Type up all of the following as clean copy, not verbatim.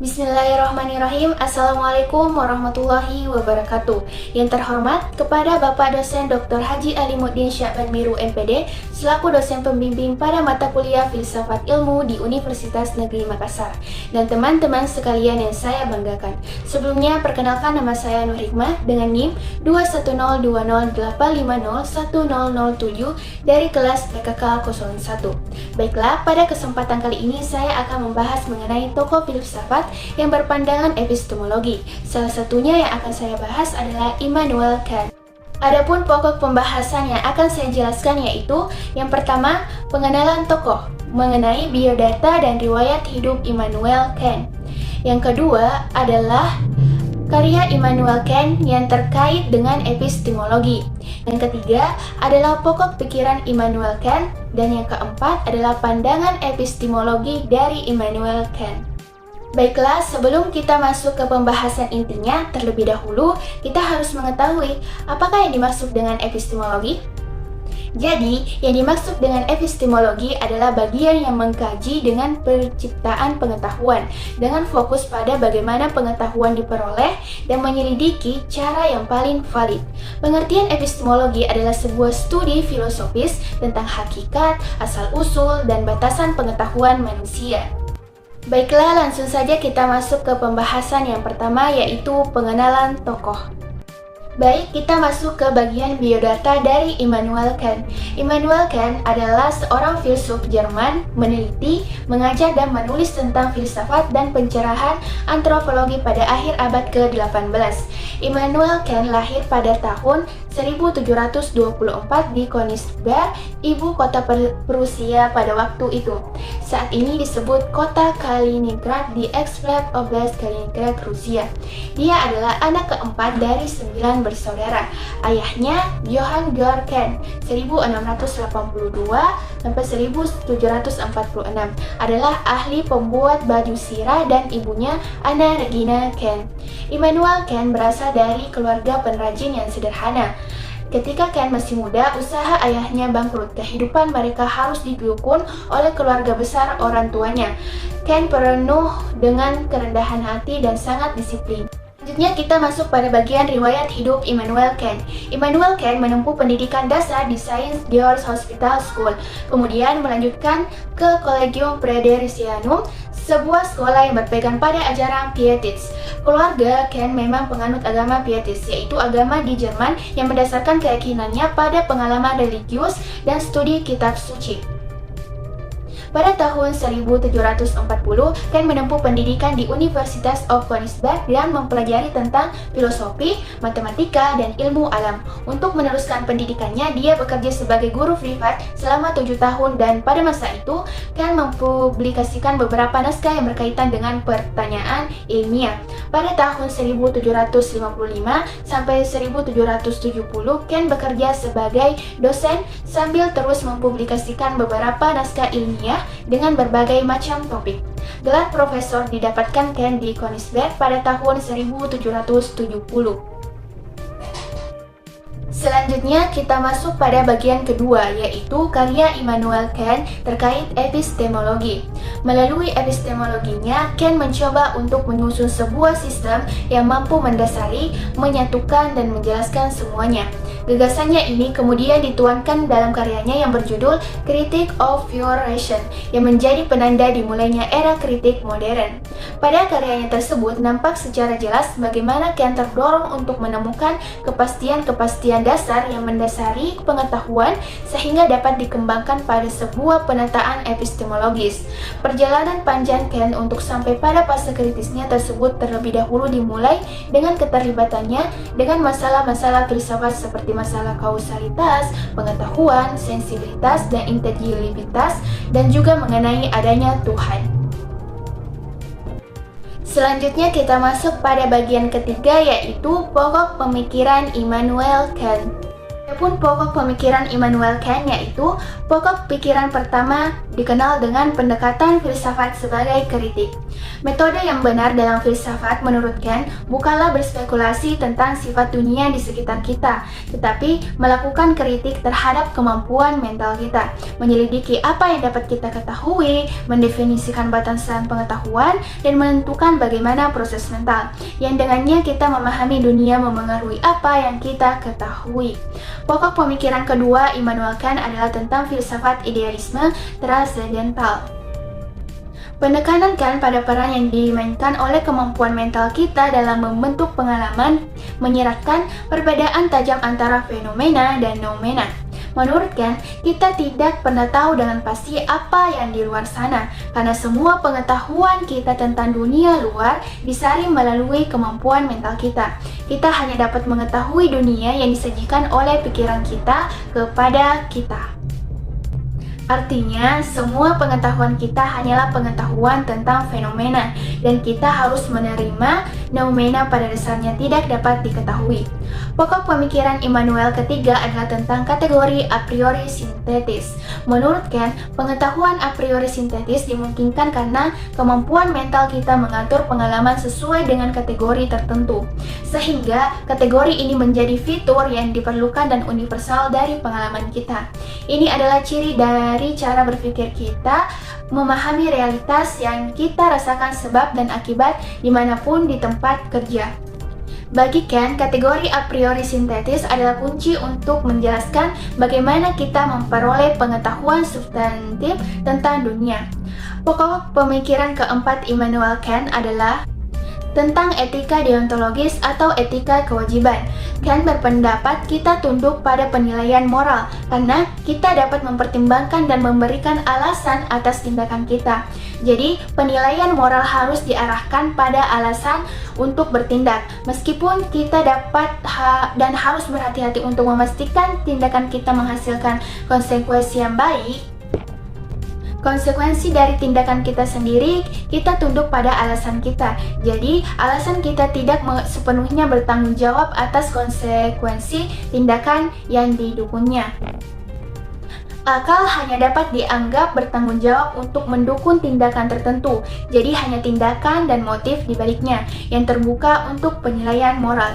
Bismillahirrahmanirrahim. Assalamualaikum warahmatullahi wabarakatuh. Yang terhormat kepada Bapak Dosen Dr. Haji Alimuddin Sya'ban Miru MPD selaku dosen pembimbing pada mata kuliah Filsafat Ilmu di Universitas Negeri Makassar dan teman-teman sekalian yang saya banggakan. Sebelumnya perkenalkan, nama saya Nur Hikmah dengan NIM 21020850107 dari kelas PKK 01. Baiklah, pada kesempatan kali ini saya akan membahas mengenai tokoh filsafat yang berpandangan epistemologi. Salah satunya yang akan saya bahas adalah Immanuel Kant. Adapun pokok pembahasan yang akan saya jelaskan yaitu yang pertama, pengenalan tokoh mengenai biodata dan riwayat hidup Immanuel Kant. Yang kedua adalah karya Immanuel Kant yang terkait dengan epistemologi. Yang ketiga adalah pokok pikiran Immanuel Kant, dan yang keempat adalah pandangan epistemologi dari Immanuel Kant. Baiklah, sebelum kita masuk ke pembahasan intinya, terlebih dahulu kita harus mengetahui apakah yang dimaksud dengan epistemologi. Jadi, yang dimaksud dengan epistemologi adalah bagian yang mengkaji dengan penciptaan pengetahuan dengan fokus pada bagaimana pengetahuan diperoleh dan menyelidiki cara yang paling valid. Pengertian epistemologi adalah sebuah studi filosofis tentang hakikat, asal-usul, dan batasan pengetahuan manusia. Baiklah, langsung saja kita masuk ke pembahasan yang pertama, yaitu pengenalan tokoh. Baik, kita masuk ke bagian biodata dari Immanuel Kant. Immanuel Kant adalah seorang filsuf Jerman, meneliti, mengajar dan menulis tentang filsafat dan pencerahan antropologi pada akhir abad ke-18. Immanuel Kant lahir pada tahun 1724 di Königsberg, ibu kota Prusia pada waktu itu. Saat ini disebut kota Kaliningrad di Eksklave Oblast Kaliningrad, Rusia. Dia adalah anak keempat dari 9 bersaudara. Ayahnya, Johann Georg Kant, 1682-1746, adalah ahli pembuat baju sirah dan ibunya, Anna Regina Kant. Immanuel Kant berasal dari keluarga pengrajin yang sederhana. Ketika Kant masih muda, usaha ayahnya bangkrut. Kehidupan mereka harus didukung oleh keluarga besar orang tuanya. Kant penuh dengan kerendahan hati dan sangat disiplin. Selanjutnya kita masuk pada bagian riwayat hidup Immanuel Kant. Immanuel Kant menempuh pendidikan dasar di Saint George's Hospital School, kemudian melanjutkan ke Collegium Frederiциanum, sebuah sekolah yang berpegang pada ajaran Pietism. Keluarga Kant memang penganut agama Pietis, yaitu agama di Jerman yang berdasarkan keyakinannya pada pengalaman religius dan studi kitab suci. Pada tahun 1740, Kant menempuh pendidikan di Universitas of Königsberg dan mempelajari tentang filosofi, matematika, dan ilmu alam. Untuk meneruskan pendidikannya, dia bekerja sebagai guru privat selama 7 tahun dan pada masa itu, Kant mempublikasikan beberapa naskah yang berkaitan dengan pertanyaan ilmiah. Pada tahun 1755 sampai 1770, Kant bekerja sebagai dosen sambil terus mempublikasikan beberapa naskah ilmiah dengan berbagai macam topik. Gelar profesor didapatkan Kant di Königsberg pada tahun 1770. Selanjutnya kita masuk pada bagian kedua, yaitu karya Immanuel Kant terkait epistemologi. Melalui epistemologinya, Kant mencoba untuk menyusun sebuah sistem yang mampu mendasari, menyatukan, dan menjelaskan semuanya. Gagasannya ini kemudian dituangkan dalam karyanya yang berjudul Critique of Pure Reason, yang menjadi penanda dimulainya era kritik modern. Pada karyanya tersebut nampak secara jelas bagaimana Kant terdorong untuk menemukan kepastian-kepastian dasar yang mendasari pengetahuan sehingga dapat dikembangkan pada sebuah penataan epistemologis. Perjalanan panjang Kant untuk sampai pada fase kritisnya tersebut terlebih dahulu dimulai dengan keterlibatannya dengan masalah-masalah filsafat seperti masalah kausalitas, pengetahuan, sensibilitas, dan inteligibilitas, dan juga mengenai adanya Tuhan. Selanjutnya kita masuk pada bagian ketiga, yaitu pokok pemikiran Immanuel Kant. Adapun pokok pemikiran Immanuel Kant yaitu pokok pikiran pertama dikenal dengan pendekatan filsafat sebagai kritik. Metode yang benar dalam filsafat menurut Kant bukanlah berspekulasi tentang sifat dunia di sekitar kita, tetapi melakukan kritik terhadap kemampuan mental kita, menyelidiki apa yang dapat kita ketahui, mendefinisikan batasan pengetahuan, dan menentukan bagaimana proses mental, yang dengannya kita memahami dunia memengaruhi apa yang kita ketahui. Pokok pemikiran kedua Immanuel Kant adalah tentang filsafat idealisme transendental. Penekanan Kant pada peran yang dimainkan oleh kemampuan mental kita dalam membentuk pengalaman menyiratkan perbedaan tajam antara fenomena dan noumena. Menurut Kant, kita tidak pernah tahu dengan pasti apa yang di luar sana, karena semua pengetahuan kita tentang dunia luar disaring melalui kemampuan mental kita. Kita hanya dapat mengetahui dunia yang disajikan oleh pikiran kita kepada kita. Artinya, semua pengetahuan kita hanyalah pengetahuan tentang fenomena, dan kita harus menerima noumena pada dasarnya tidak dapat diketahui. Pokok pemikiran Immanuel ketiga adalah tentang kategori a priori sintetis. Menurut Kant, pengetahuan a priori sintetis dimungkinkan karena kemampuan mental kita mengatur pengalaman sesuai dengan kategori tertentu, sehingga kategori ini menjadi fitur yang diperlukan dan universal dari pengalaman kita. Ini adalah ciri dari cara berpikir kita memahami realitas yang kita rasakan sebab dan akibat dimanapun di tempat kerja. Bagi Kant, kategori a priori sintetis adalah kunci untuk menjelaskan bagaimana kita memperoleh pengetahuan substantif tentang dunia. Pokok pemikiran keempat Immanuel Kant adalah tentang etika deontologis atau etika kewajiban. Kant berpendapat kita tunduk pada penilaian moral karena kita dapat mempertimbangkan dan memberikan alasan atas tindakan kita. Jadi, penilaian moral harus diarahkan pada alasan untuk bertindak. Meskipun kita dapat dan harus berhati-hati untuk memastikan tindakan kita menghasilkan konsekuensi yang baik, konsekuensi dari tindakan kita sendiri, kita tunduk pada alasan kita. Jadi, alasan kita tidak sepenuhnya bertanggung jawab atas konsekuensi tindakan yang didukungnya. Akal hanya dapat dianggap bertanggung jawab untuk mendukung tindakan tertentu, jadi hanya tindakan dan motif dibaliknya yang terbuka untuk penilaian moral.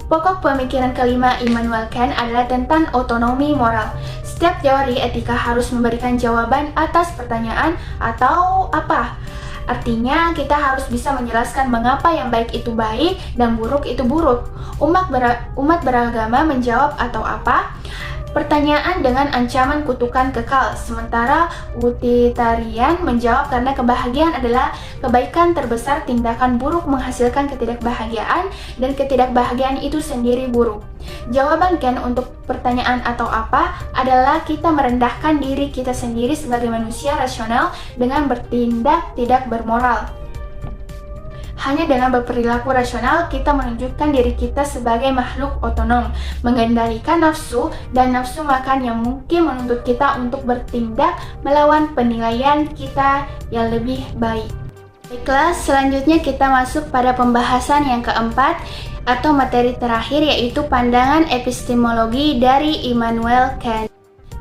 Pokok pemikiran kelima Immanuel Kant adalah tentang otonomi moral. Setiap teori etika harus memberikan jawaban atas pertanyaan atau apa. Artinya, kita harus bisa menjelaskan mengapa yang baik itu baik dan buruk itu buruk. Umat beragama menjawab atau apa? Pertanyaan dengan ancaman kutukan kekal, sementara utilitarian menjawab karena kebahagiaan adalah kebaikan terbesar, tindakan buruk menghasilkan ketidakbahagiaan, dan ketidakbahagiaan itu sendiri buruk. Jawaban Kant untuk pertanyaan atau apa adalah kita merendahkan diri kita sendiri sebagai manusia rasional dengan bertindak tidak bermoral. Hanya dengan berperilaku rasional, kita menunjukkan diri kita sebagai makhluk otonom, mengendalikan nafsu dan nafsu makan yang mungkin menuntut kita untuk bertindak melawan penilaian kita yang lebih baik. Baiklah, selanjutnya kita masuk pada pembahasan yang keempat atau materi terakhir, yaitu pandangan epistemologi dari Immanuel Kant.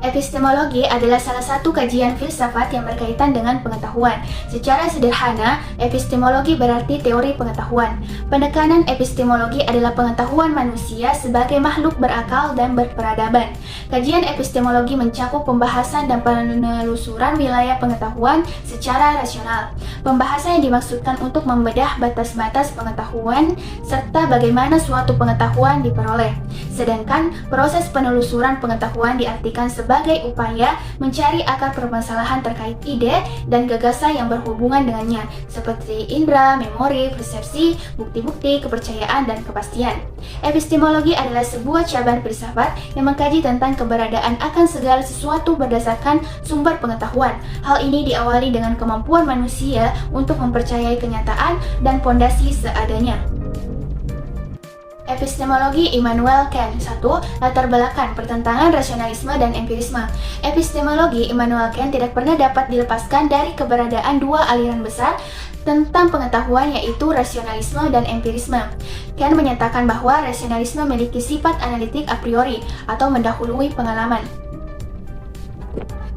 Epistemologi adalah salah satu kajian filsafat yang berkaitan dengan pengetahuan. Secara sederhana, epistemologi berarti teori pengetahuan. Penekanan epistemologi adalah pengetahuan manusia sebagai makhluk berakal dan berperadaban. Kajian epistemologi mencakup pembahasan dan penelusuran wilayah pengetahuan secara rasional. Pembahasan yang dimaksudkan untuk membedah batas-batas pengetahuan serta bagaimana suatu pengetahuan diperoleh. Sedangkan proses penelusuran pengetahuan diartikan sebagai upaya mencari akar permasalahan terkait ide dan gagasan yang berhubungan dengannya, seperti indera, memori, persepsi, bukti-bukti, kepercayaan, dan kepastian. Epistemologi adalah sebuah cabang filsafat yang mengkaji tentang keberadaan akan segala sesuatu berdasarkan sumber pengetahuan. Hal ini diawali dengan kemampuan manusia untuk mempercayai kenyataan dan pondasi seadanya. Epistemologi Immanuel Kant. 1. Latar belakang, pertentangan rasionalisme dan empirisme. Epistemologi Immanuel Kant tidak pernah dapat dilepaskan dari keberadaan dua aliran besar, tentang pengetahuan, yaitu rasionalisme dan empirisme. Kant menyatakan bahwa rasionalisme memiliki sifat analitik a priori atau mendahului pengalaman,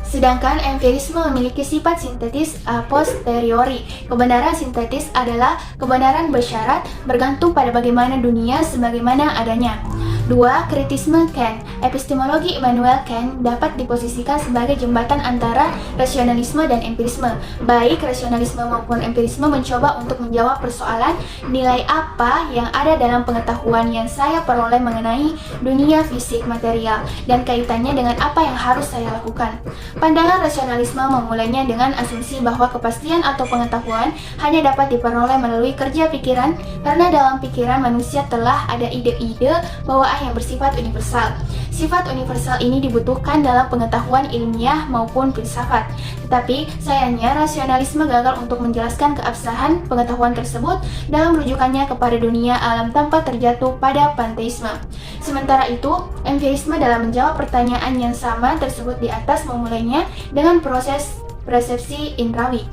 sedangkan empirisme memiliki sifat sintetis a posteriori. Kebenaran sintetis adalah kebenaran bersyarat bergantung pada bagaimana dunia sebagaimana adanya. 2. Kritisme Kant. Epistemologi Immanuel Kant dapat diposisikan sebagai jembatan antara rasionalisme dan empirisme. Baik rasionalisme maupun empirisme mencoba untuk menjawab persoalan nilai apa yang ada dalam pengetahuan yang saya peroleh mengenai dunia fisik material dan kaitannya dengan apa yang harus saya lakukan. Pandangan rasionalisme memulainya dengan asumsi bahwa kepastian atau pengetahuan hanya dapat diperoleh melalui kerja pikiran, karena dalam pikiran manusia telah ada ide-ide bawaan yang bersifat universal. Sifat universal ini dibutuhkan dalam pengetahuan ilmiah maupun filsafat. Tetapi sayangnya rasionalisme gagal untuk menjelaskan keabsahan pengetahuan tersebut dalam rujukannya kepada dunia alam tanpa terjatuh pada panteisme. Sementara itu, empirisme dalam menjawab pertanyaan yang sama tersebut di atas memulainya dengan proses persepsi indrawi.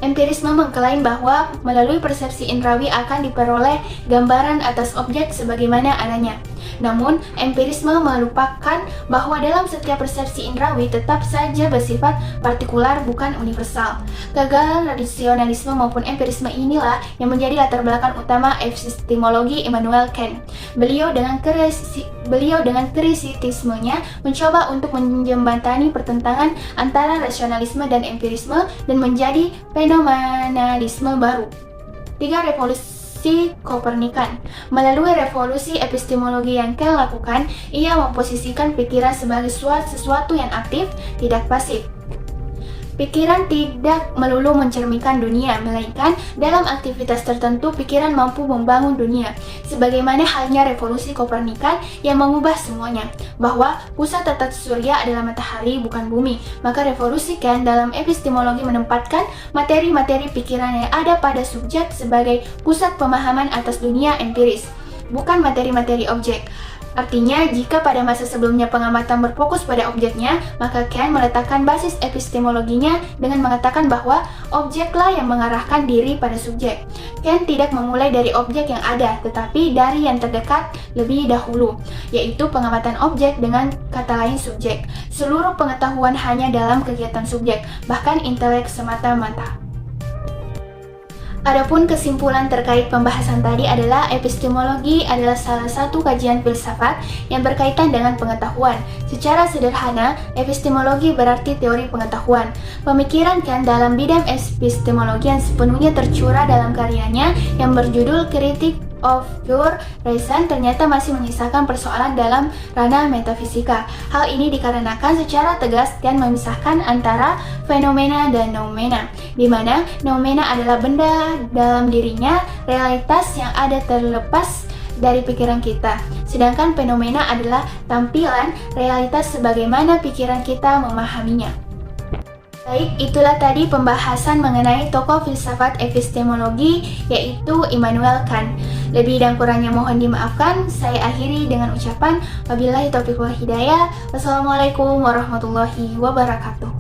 Empirisme mengklaim bahwa melalui persepsi indrawi akan diperoleh gambaran atas objek sebagaimana adanya. Namun, empirisme melupakan bahwa dalam setiap persepsi indrawi tetap saja bersifat partikular, bukan universal. Kegagalan rasionalisme maupun empirisme inilah yang menjadi latar belakang utama epistemologi Immanuel Kant. Beliau dengan krititismenya mencoba untuk menjembatani pertentangan antara rasionalisme dan empirisme dan menjadi fenomenalisme baru. 3. Revolusi Kopernikan. Melalui revolusi epistemologi yang Kant lakukan, ia memposisikan pikiran sebagai sesuatu yang aktif, tidak pasif. Pikiran tidak melulu mencerminkan dunia, melainkan dalam aktivitas tertentu pikiran mampu membangun dunia. Sebagaimana halnya revolusi Kopernikan yang mengubah semuanya, bahwa pusat tata surya adalah matahari bukan bumi. Maka revolusi Kant dalam epistemologi menempatkan materi-materi pikiran yang ada pada subjek sebagai pusat pemahaman atas dunia empiris, bukan materi-materi objek. Artinya, jika pada masa sebelumnya pengamatan berfokus pada objeknya, maka Kant meletakkan basis epistemologinya dengan mengatakan bahwa objeklah yang mengarahkan diri pada subjek. Kant tidak memulai dari objek yang ada, tetapi dari yang terdekat lebih dahulu, yaitu pengamatan objek, dengan kata lain subjek. Seluruh pengetahuan hanya dalam kegiatan subjek, bahkan intelek semata-mata. Adapun kesimpulan terkait pembahasan tadi adalah epistemologi adalah salah satu kajian filsafat yang berkaitan dengan pengetahuan. Secara sederhana, epistemologi berarti teori pengetahuan. Pemikiran Kant dalam bidang epistemologi yang sepenuhnya tercurah dalam karyanya yang berjudul Critique of Pure Reason ternyata masih menyisakan persoalan dalam ranah metafisika. Hal ini dikarenakan secara tegas Kant memisahkan antara fenomena dan noumena, di mana noumena adalah benda dalam dirinya, realitas yang ada terlepas dari pikiran kita, sedangkan fenomena adalah tampilan realitas sebagaimana pikiran kita memahaminya. Baik, itulah tadi pembahasan mengenai tokoh filsafat epistemologi, yaitu Immanuel Kant. Lebih dan kurangnya mohon dimaafkan. Saya akhiri dengan ucapan wabillahi taufiq wal hidayah. Wassalamualaikum warahmatullahi wabarakatuh.